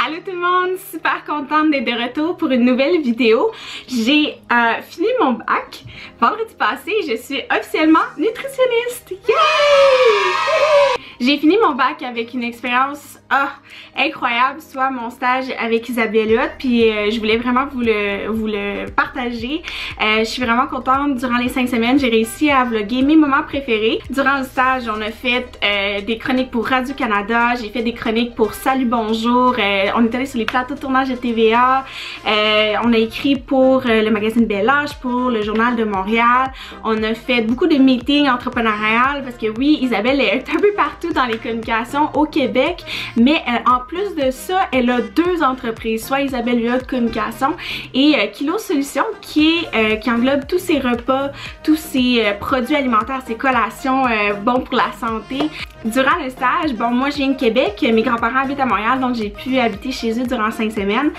Allô tout le monde, super contente d'être de retour pour une nouvelle vidéo. J'ai fini mon bac vendredi passé, je suis officiellement nutritionniste. Yay! J'ai fini mon bac avec une expérience incroyable, soit mon stage avec Isabelle Huot, puis je voulais vraiment vous le partager. Je suis vraiment contente. Durant les 5 semaines, j'ai réussi à vlogger mes moments préférés. Durant le stage, on a fait des chroniques pour Radio-Canada, j'ai fait des chroniques pour Salut Bonjour, on est allé sur les plateaux de tournage de TVA, on a écrit pour le magazine Bel Âge, pour le Journal de Montréal, on a fait beaucoup de meetings entrepreneuriales parce que oui, Isabelle est un peu partout dans les communications au Québec, mais en plus de ça, elle a 2 entreprises, soit Isabelle Huot Communication et Kilo Solutions qui englobe tous ses repas, tous ses produits alimentaires, ses collations bons pour la santé. Durant le stage, bon, moi je viens de Québec, mes grands-parents habitent à Montréal, donc j'ai pu habiter chez eux durant 5 semaines.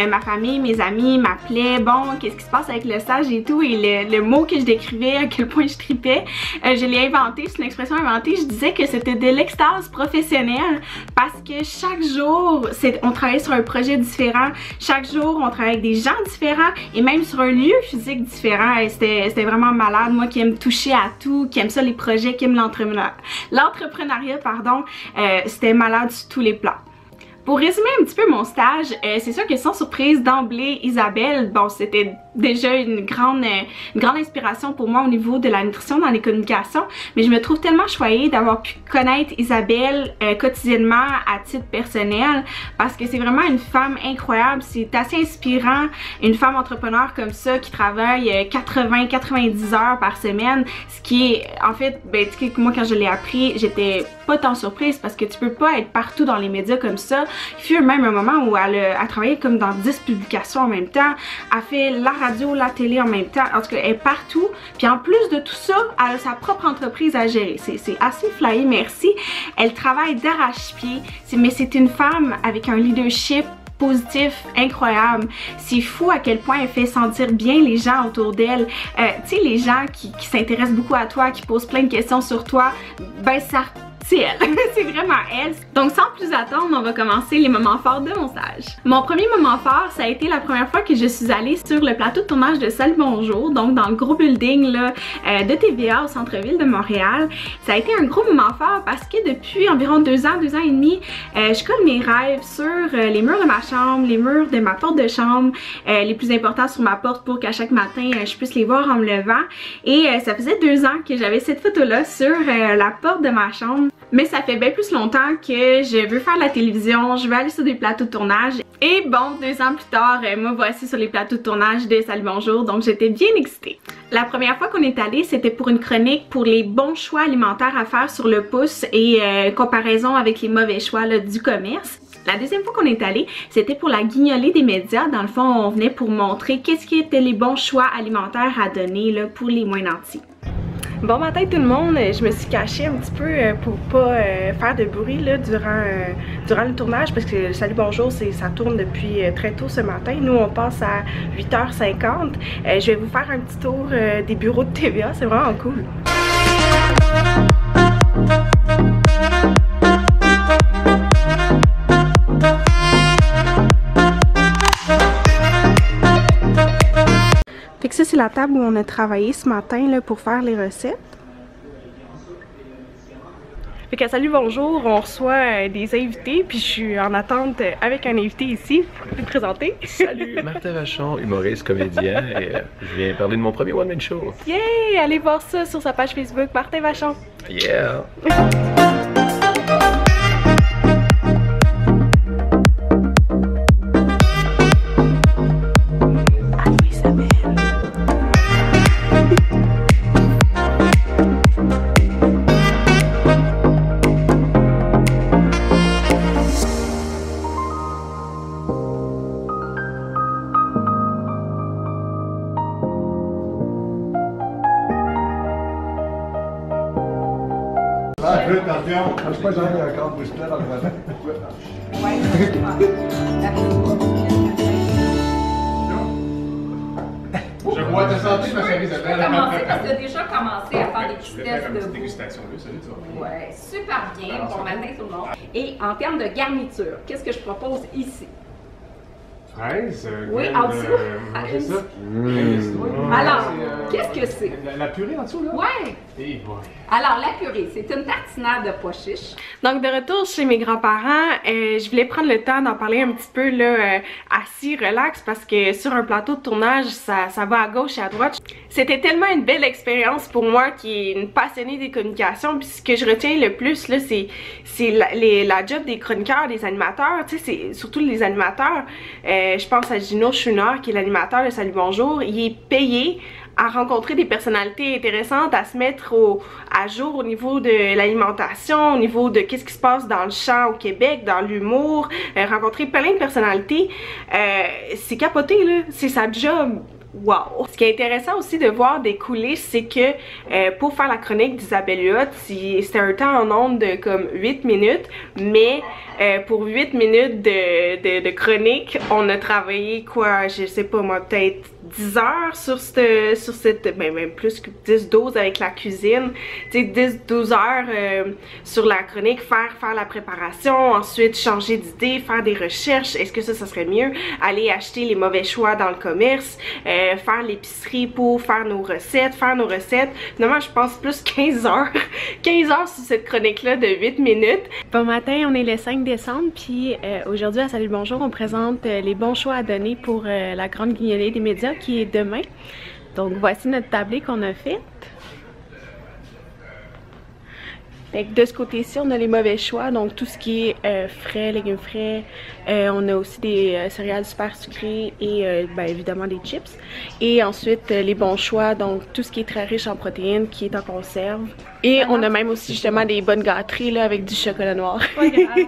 Ma famille, mes amis m'appelaient, bon, qu'est-ce qui se passe avec le stage et tout, et le mot que je décrivais, à quel point je tripais, je l'ai inventé, c'est une expression inventée, je disais que c'était de l'extase professionnelle parce que chaque jour, on travaillait sur un projet différent, chaque jour on travaillait avec des gens différents et même sur un lieu physique différent, et c'était vraiment malade. Moi qui aime toucher à tout, qui aime ça les projets, qui aime l'entrepreneuriat, pardon, c'était malade sur tous les plans. Pour résumer un petit peu mon stage, c'est sûr que sans surprise d'emblée, Isabelle, bon, c'était déjà une grande inspiration pour moi au niveau de la nutrition dans les communications, mais je me trouve tellement choyée d'avoir pu connaître Isabelle quotidiennement à titre personnel parce que c'est vraiment une femme incroyable, c'est assez inspirant, une femme entrepreneur comme ça qui travaille 80-90 heures par semaine, ce qui est, en fait, ben, moi quand je l'ai appris, j'étais pas tant surprise parce que tu peux pas être partout dans les médias comme ça. Il fut même un moment où elle travaillait comme dans 10 publications en même temps, elle fait la radio, la télé en même temps, en tout cas elle est partout, puis en plus de tout ça, elle a sa propre entreprise à gérer, c'est assez flyé, merci. Elle travaille d'arrache-pied, mais c'est une femme avec un leadership positif, incroyable. C'est fou à quel point elle fait sentir bien les gens autour d'elle. Tu sais, les gens qui s'intéressent beaucoup à toi, qui posent plein de questions sur toi, ben ça... c'est elle, c'est vraiment elle. Donc sans plus attendre, on va commencer les moments forts de mon stage. Mon premier moment fort, ça a été la première fois que je suis allée sur le plateau de tournage de Salut Bonjour, donc dans le gros building là, de TVA au centre-ville de Montréal. Ça a été un gros moment fort parce que depuis environ 2 ans et demi, je colle mes rêves sur les murs de ma chambre, les murs de ma porte de chambre, les plus importants sur ma porte pour qu'à chaque matin, je puisse les voir en me levant. Et ça faisait 2 ans que j'avais cette photo-là sur la porte de ma chambre. Mais ça fait bien plus longtemps que je veux faire de la télévision, je veux aller sur des plateaux de tournage. Et bon, 2 ans plus tard, me voici sur les plateaux de tournage de Salut Bonjour, donc j'étais bien excitée. La première fois qu'on est allé, c'était pour une chronique pour les bons choix alimentaires à faire sur le pouce et comparaison avec les mauvais choix là, du commerce. La deuxième fois qu'on est allé, c'était pour la guignolée des médias. Dans le fond, on venait pour montrer qu'est-ce qui étaient les bons choix alimentaires à donner là, pour les moins nantis. Bon matin tout le monde, je me suis cachée un petit peu pour pas faire de bruit là, durant le tournage parce que Salut Bonjour, ça tourne depuis très tôt ce matin. Nous on passe à 8h50. Je vais vous faire un petit tour des bureaux de TVA, c'est vraiment cool. Fait que ça c'est la table où on a travaillé ce matin là, pour faire les recettes. Fait qu'à Salut Bonjour, on reçoit des invités, puis je suis en attente avec un invité ici. Je vais me présenter. Salut, Martin Vachon, humoriste, comédien, et je viens parler de mon premier one-man show. Yeah! Allez voir ça sur sa page Facebook, Martin Vachon. Yeah! Attention! Je sais pas, j'en ai un cadre pour se plaire dans le voisin. Je vois ta santé, ma chérie Isabelle. Parce que tu as déjà commencé à faire des petits tests de dégustation là, salut, tu vas. Ouais, super bien. Bon matin tout le monde. Et en termes de garniture, qu'est-ce que je propose ici? Fraise, oui, graines, en dessous. manger ça. Alors, qu'est-ce que c'est? La purée en dessous, là? Ouais. Et voilà. Alors, la purée, c'est une tartinade de pois chiches. Donc de retour chez mes grands-parents, je voulais prendre le temps d'en parler un petit peu là, assis, relax, parce que sur un plateau de tournage, ça va à gauche et à droite. C'était tellement une belle expérience pour moi qui est une passionnée des communications, puis ce que je retiens le plus là, c'est la job des chroniqueurs, des animateurs, tu sais, c'est surtout les animateurs. Je pense à Gino Chouinard qui est l'animateur de Salut Bonjour, il est payé à rencontrer des personnalités intéressantes, à se mettre à jour au niveau de l'alimentation, au niveau de qu'est-ce qui se passe dans le chant au Québec, dans l'humour, rencontrer plein de personnalités. C'est capoté là, c'est sa job. Wow! Ce qui est intéressant aussi de voir des coulisses, c'est que pour faire la chronique d'Isabelle Huot, c'était un temps en ondes de comme 8 minutes, mais pour 8 minutes de chronique, on a travaillé quoi, je sais pas moi, peut-être 10 heures sur cette même plus que 10-12 avec la cuisine, tu sais 10-12 heures sur la chronique, faire la préparation, ensuite changer d'idée, faire des recherches, est-ce que ça serait mieux, aller acheter les mauvais choix dans le commerce, faire l'épicerie pour faire nos recettes, finalement je pense plus 15 heures 15 heures sur cette chronique là de 8 minutes. Bon matin, on est le 5 décembre, puis aujourd'hui à Salut Bonjour on présente les bons choix à donner pour la grande guignolée des médias qui est demain. Donc voici notre tablée qu'on a faite. Fait que de ce côté-ci, on a les mauvais choix, donc tout ce qui est frais, légumes frais. On a aussi des céréales super sucrées et ben, évidemment des chips. Et ensuite, les bons choix, donc tout ce qui est très riche en protéines, qui est en conserve. Et on a même aussi justement des bonnes gâteries là, avec du chocolat noir. Pas grave.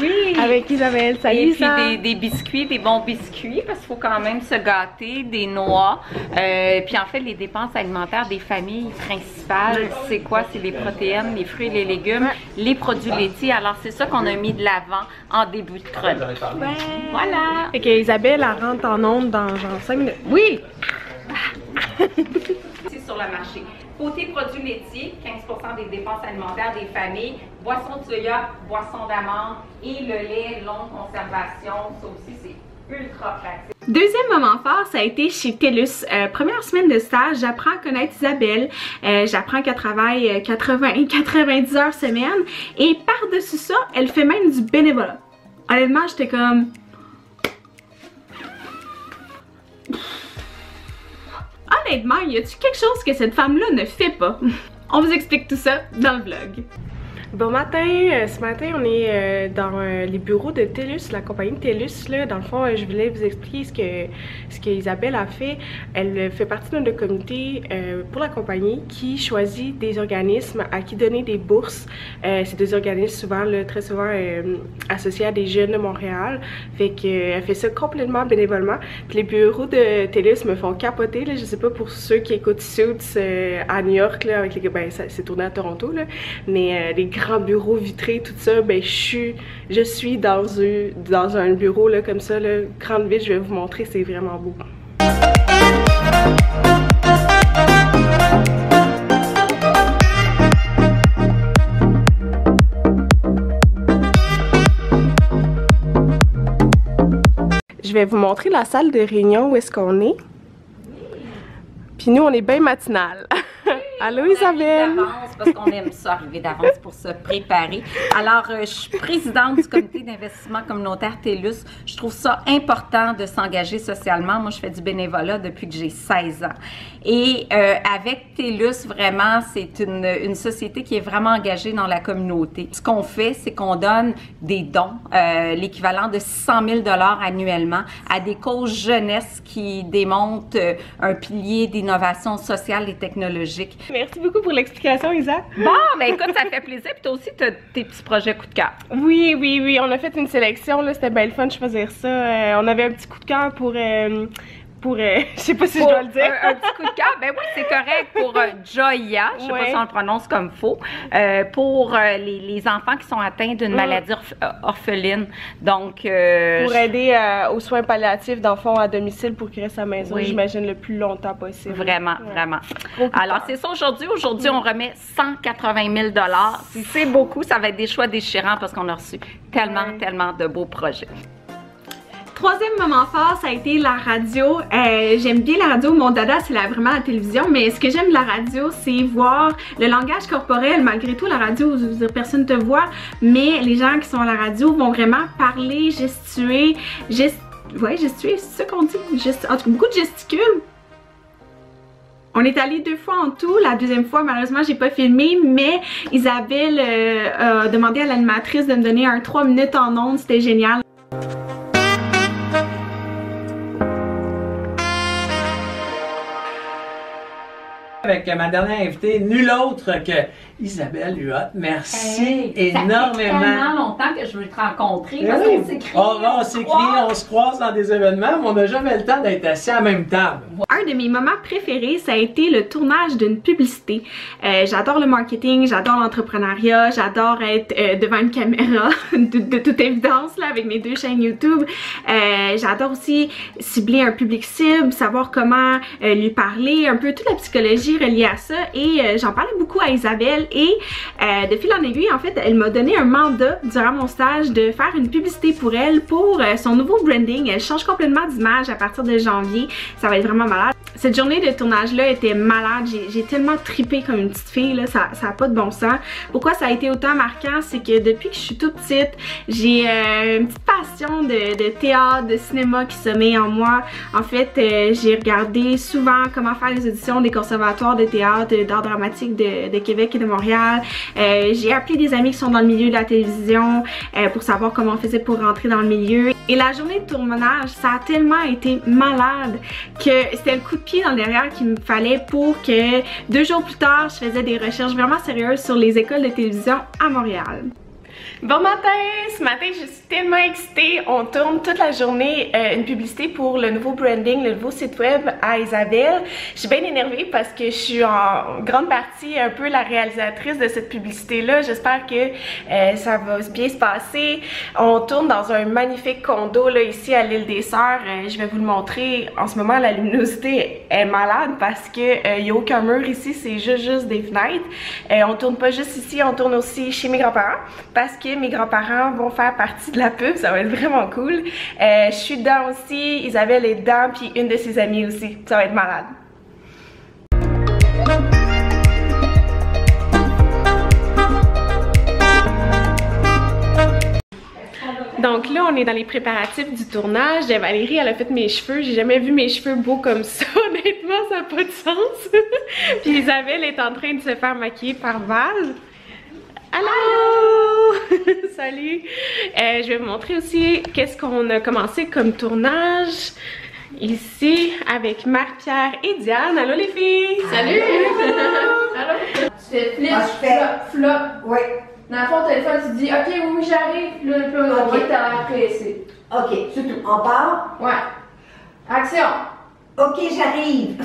Oui! Avec Isabelle, salut. Et puis des biscuits, des bons biscuits, parce qu'il faut quand même se gâter, des noix. Puis en fait, les dépenses alimentaires des familles principales, c'est quoi? C'est les protéines, les fruits et les légumes, les produits laitiers. Alors c'est ça qu'on a mis de l'avant en début de chronique. Ouais. Voilà! Fait que Isabelle, elle rentre en onde dans genre 5 minutes. Oui! C'est sur le marché. Côté produits laitiers, 15% des dépenses alimentaires des familles, boissons de soya, boissons d'amande et le lait longue conservation, ça aussi c'est ultra pratique. Deuxième moment fort, ça a été chez TELUS. Première semaine de stage, j'apprends à connaître Isabelle, j'apprends qu'elle travaille 80-90 heures semaine et par-dessus ça, elle fait même du bénévolat. Honnêtement, j'étais comme... Honnêtement, y a-t-il quelque chose que cette femme-là ne fait pas? On vous explique tout ça dans le vlog. Bon matin, ce matin on est dans les bureaux de TELUS, la compagnie TELUS là. Dans le fond, je voulais vous expliquer ce que Isabelle a fait. Elle fait partie d'un comité pour la compagnie qui choisit des organismes à qui donner des bourses. C'est des organismes souvent, là, très souvent associés à des jeunes de Montréal. Fait qu'elle fait ça complètement bénévolement. Puis les bureaux de TELUS me font capoter, là. Je sais pas pour ceux qui écoutent Suits à New York là, avec les, ben c'est tourné à Toronto là, mais les grands bureaux vitrés, tout ça, ben je suis dans un bureau là comme ça, là, grande vite, je vais vous montrer, c'est vraiment beau. Je vais vous montrer la salle de réunion où est-ce qu'on est. Puis nous, on est bien matinal. Allô Isabelle! Parce qu'on aime ça, arriver d'avance pour se préparer. Alors, je suis présidente du comité d'investissement communautaire TELUS. Je trouve ça important de s'engager socialement. Moi, je fais du bénévolat depuis que j'ai 16 ans. Et avec TELUS, vraiment, c'est une société qui est vraiment engagée dans la communauté. Ce qu'on fait, c'est qu'on donne des dons, l'équivalent de 600 000 $ annuellement, à des causes jeunesse qui démontrent un pilier d'innovation sociale et technologique. Merci beaucoup pour l'explication, Isa. Bon, ben écoute, ça fait plaisir. Puis toi aussi, tu as tes petits projets coup de cœur. Oui, on a fait une sélection, là, c'était bien le fun de choisir ça. On avait un petit coup de cœur pour je sais pas si je dois le dire. Un petit coup de cœur, ben oui, c'est correct pour Joya, je sais pas si on le prononce comme faux, pour les enfants qui sont atteints d'une maladie orpheline. Donc, pour aider aux soins palliatifs d'enfants à domicile pour qu'ils restent à la maison, j'imagine, le plus longtemps possible. Vraiment, vraiment. Alors, c'est ça aujourd'hui. Aujourd'hui, on remet 180 000 $. C'est beaucoup. Ça va être des choix déchirants parce qu'on a reçu tellement de beaux projets. Troisième moment fort, ça a été la radio. J'aime bien la radio, mon dada c'est vraiment la télévision, mais ce que j'aime de la radio, c'est voir le langage corporel. Malgré tout, la radio, personne ne te voit, mais les gens qui sont à la radio vont vraiment parler, gestuer, gestuer, c'est ça qu'on dit? En tout cas, beaucoup de gesticules. On est allé 2 fois en tout. La deuxième fois, malheureusement, j'ai pas filmé, mais Isabelle a demandé à l'animatrice de me donner un 3 minutes en ondes. C'était génial. Avec ma dernière invitée, nulle autre que Isabelle Huot. Merci énormément. Ça fait tellement longtemps que je veux te rencontrer parce qu'on s'écrit. On s'écrit, on se croise dans des événements, mais on n'a jamais le temps d'être assis à la même table. Un de mes moments préférés, ça a été le tournage d'une publicité. J'adore le marketing, j'adore l'entrepreneuriat, j'adore être devant une caméra, de toute évidence, là, avec mes 2 chaînes YouTube. J'adore aussi cibler un public cible, savoir comment lui parler, un peu toute la psychologie reliée à ça. Et j'en parlais beaucoup à Isabelle et de fil en aiguille, en fait, elle m'a donné un mandat durant mon stage de faire une publicité pour elle, pour son nouveau branding. Elle change complètement d'image à partir de janvier. Ça va être vraiment malade. Cette journée de tournage-là était malade. J'ai tellement trippé comme une petite fille, là, ça n'a pas de bon sens. Pourquoi ça a été autant marquant, c'est que depuis que je suis toute petite, j'ai une petite passion de théâtre, de cinéma qui sommeille en moi. En fait, j'ai regardé souvent comment faire les auditions des conservatoires de théâtre, d'art dramatique de Québec et de Montréal. J'ai appelé des amis qui sont dans le milieu de la télévision pour savoir comment on faisait pour rentrer dans le milieu. Et la journée de tournage, ça a tellement été malade que c'était le coup de pied dans le derrière qu'il me fallait pour que 2 jours plus tard, je faisais des recherches vraiment sérieuses sur les écoles de télévision à Montréal. Bon matin! Ce matin, je suis tellement excitée. On tourne toute la journée une publicité pour le nouveau branding, le nouveau site web à Isabelle. Je suis bien énervée parce que je suis en grande partie un peu la réalisatrice de cette publicité-là. J'espère que ça va bien se passer. On tourne dans un magnifique condo là, ici à l'île des Sœurs. Je vais vous le montrer. En ce moment, la luminosité est malade parce que n'y a aucun mur ici, c'est juste des fenêtres. On tourne pas juste ici, on tourne aussi chez mes grands-parents parce que mes grands-parents vont faire partie de la pub, ça va être vraiment cool. Je suis dedans aussi, Isabelle est dedans, puis une de ses amies aussi, ça va être malade. Donc là, on est dans les préparatifs du tournage. Valérie, elle a fait mes cheveux. J'ai jamais vu mes cheveux beaux comme ça. Honnêtement, ça n'a pas de sens. Puis Isabelle est en train de se faire maquiller par Val. Allô! Salut! Je vais vous montrer aussi qu'est-ce qu'on a commencé comme tournage ici avec Marie-Pierre et Diane. Allô les filles! Salut! Allô! Tu fais flip, flop. Oui. Dans le fond, au téléphone, tu te dis OK, oui, j'arrive. Puis là, on voit que t'as l'air pressé. OK, c'est tout. On part? Ouais. Action! OK, j'arrive.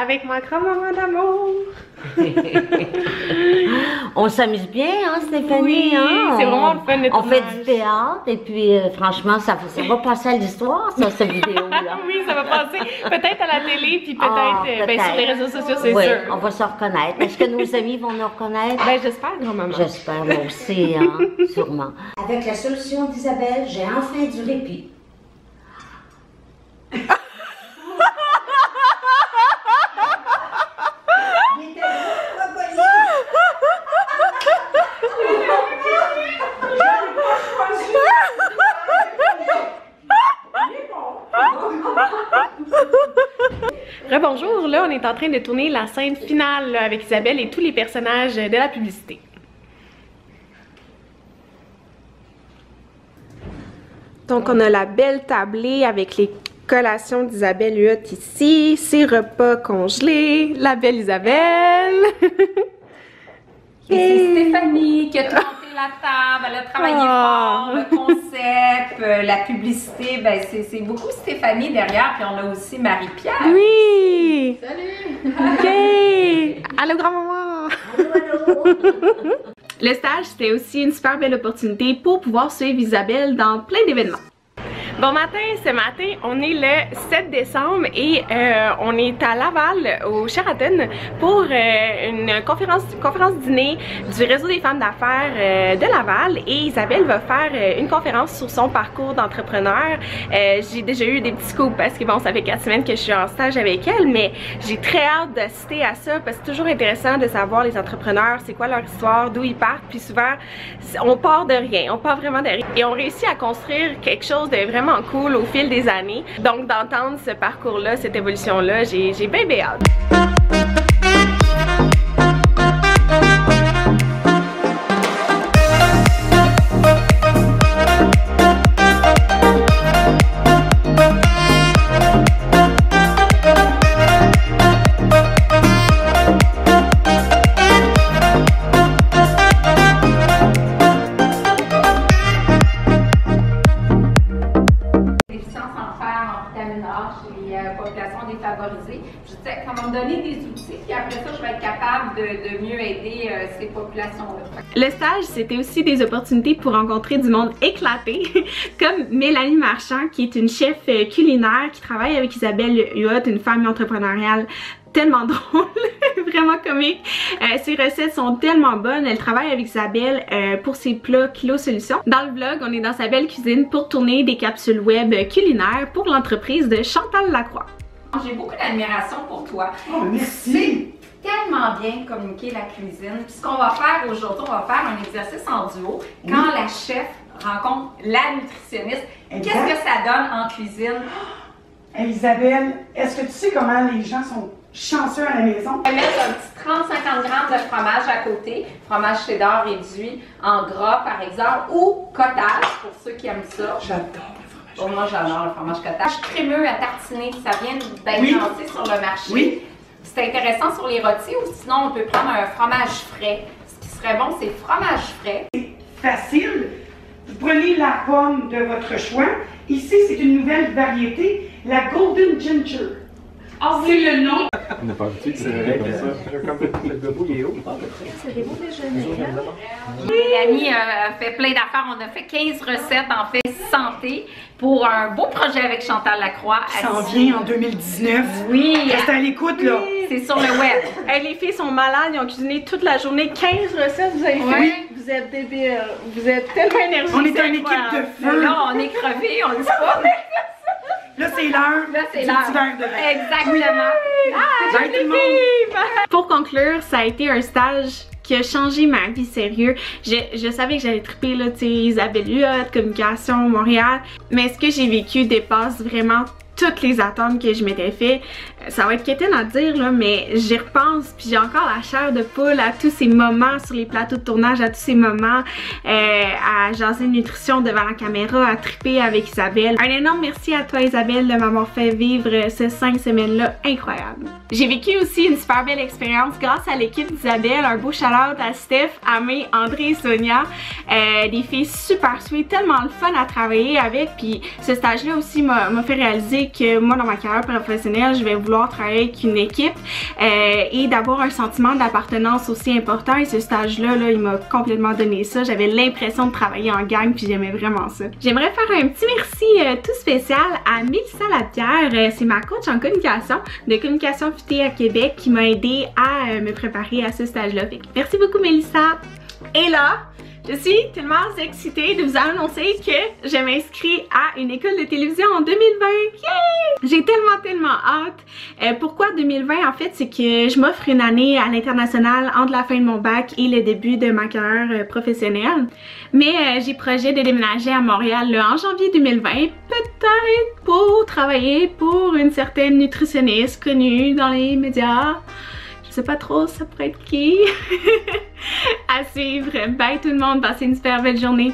Avec ma grand-maman d'amour! On s'amuse bien, hein, Stéphanie? Oui, hein? c'est vraiment le fun de On fait tournage. du théâtre et puis franchement, ça va passer à l'histoire, ça, cette vidéo-là. Oui, ça va passer peut-être à la télé puis peut-être peut-être. sur les réseaux sociaux, c'est Oui, sûr. on va se reconnaître. Est-ce que nos amis vont nous reconnaître? Ben j'espère, grand-maman. J'espère, moi aussi, hein, sûrement. Avec la solution d'Isabelle, j'ai enfin du répit. Rebonjour, là on est en train de tourner la scène finale là, avec Isabelle et tous les personnages de la publicité. Donc on a la belle tablée avec les collations d'Isabelle Huot ici, ses repas congelés, la belle Isabelle. Et c'est Stéphanie qui a monté la table, elle a travaillé fort, le concept. la publicité, ben c'est beaucoup Stéphanie derrière, puis on a aussi Marie-Pierre. Oui! Salut! OK! Allô, grand-maman! Allô. Le stage, c'était aussi une super belle opportunité pour pouvoir suivre Isabelle dans plein d'événements. Bon matin, ce matin, on est le 7 décembre et on est à Laval, au Sheraton, pour une conférence dîner du réseau des femmes d'affaires de Laval. Et Isabelle va faire une conférence sur son parcours d'entrepreneur. J'ai déjà eu des petits coups parce que bon, ça fait 4 semaines que je suis en stage avec elle, mais j'ai très hâte d'assister à ça parce que c'est toujours intéressant de savoir les entrepreneurs, c'est quoi leur histoire, d'où ils partent. Puis souvent, on part de rien, on part vraiment de rien. Et on réussit à construire quelque chose de vraiment cool au fil des années. Donc d'entendre ce parcours-là, cette évolution-là, j'ai bien hâte. Je disais, comment me donner des outils, puis après ça, je vais être capable de mieux aider ces populations-là. Le stage, c'était aussi des opportunités pour rencontrer du monde éclaté, comme Mélanie Marchand, qui est une chef culinaire qui travaille avec Isabelle Huot, une femme entrepreneuriale tellement drôle, vraiment comique. Ses recettes sont tellement bonnes. Elle travaille avec Isabelle pour ses plats Kilo Solutions. Dans le vlog, on est dans sa belle cuisine pour tourner des capsules web culinaires pour l'entreprise de Chantal Lacroix. J'ai beaucoup d'admiration pour toi. Oh, merci! Tellement bien communiquer la cuisine. Puis ce qu'on va faire aujourd'hui, on va faire un exercice en duo. Quand la chef rencontre la nutritionniste, qu'est-ce que ça donne en cuisine? Hey, Isabelle, est-ce que tu sais comment les gens sont chanceux à la maison? On va mettre un petit 30-50 grammes de fromage à côté. Fromage cheddar réduit en gras, par exemple, ou cottage, pour ceux qui aiment ça. J'adore le fromage. Oh, moi, j'adore le fromage cottage. Crémeux à tartiner, ça vient d'être lancé sur le marché. Oui. C'est intéressant sur les rôtis, ou sinon, on peut prendre un fromage frais. Ce qui serait bon, c'est fromage frais. C'est facile. Vous prenez la pomme de votre choix. Ici, c'est une nouvelle variété, la Golden Ginger. Oh, c'est le nom. On n'a pas habitué que c'est vrai comme ça. Comme le bebou, il est haut. C'est des beaux déjeuners. Mélanie a fait plein d'affaires. On a fait 15 recettes en fait santé pour un beau projet avec Chantal Lacroix. Ça s'en vient en 2019. Oui. Restez à l'écoute, là. C'est sur le web. Hey, les filles sont malades, ils ont cuisiné toute la journée, 15 recettes vous avez fait. Oui. Vous êtes débiles, vous êtes tellement énergiques. On est une équipe de feu. Là, on est crevés, on le sait pas. Là, c'est l'heure. Là, c'est du l'heure. petit verre de vin. Exactement. Bye, tout le monde. Pour conclure, ça a été un stage qui a changé ma vie, sérieux. Je savais que j'allais triper, là, tu sais, Isabelle Huot, Communication, Montréal, mais ce que j'ai vécu dépasse vraiment toutes les attentes que je m'étais fait. Ça va être quétaine à dire, là, mais j'y repense, puis j'ai encore la chair de poule à tous ces moments sur les plateaux de tournage, à tous ces moments à jaser nutrition devant la caméra, à triper avec Isabelle. Un énorme merci à toi, Isabelle, de m'avoir fait vivre ces 5 semaines-là incroyables. J'ai vécu aussi une super belle expérience grâce à l'équipe d'Isabelle. Un beau shout-out à Steph, Amé, André et Sonia. Des filles super sweet, tellement le fun à travailler avec, puis ce stage-là aussi m'a fait réaliser que moi, dans ma carrière professionnelle, je vais vouloir travailler avec une équipe et d'avoir un sentiment d'appartenance aussi important. Et ce stage-là, il m'a complètement donné ça. J'avais l'impression de travailler en gang, puis j'aimais vraiment ça. J'aimerais faire un petit merci tout spécial à Mélissa Lapierre. C'est ma coach en communication de Communication Futée à Québec qui m'a aidé à me préparer à ce stage-là. Merci beaucoup, Mélissa. Et là, je suis tellement excitée de vous annoncer que je m'inscris à une école de télévision en 2020. Yay! J'ai tellement hâte. Pourquoi 2020? En fait, c'est que je m'offre une année à l'international entre la fin de mon bac et le début de ma carrière professionnelle. Mais j'ai projet de déménager à Montréal là, en janvier 2020, peut-être pour travailler pour une certaine nutritionniste connue dans les médias. Je sais pas trop ça pourrait être qui. À suivre. Bye tout le monde, passez une super belle journée.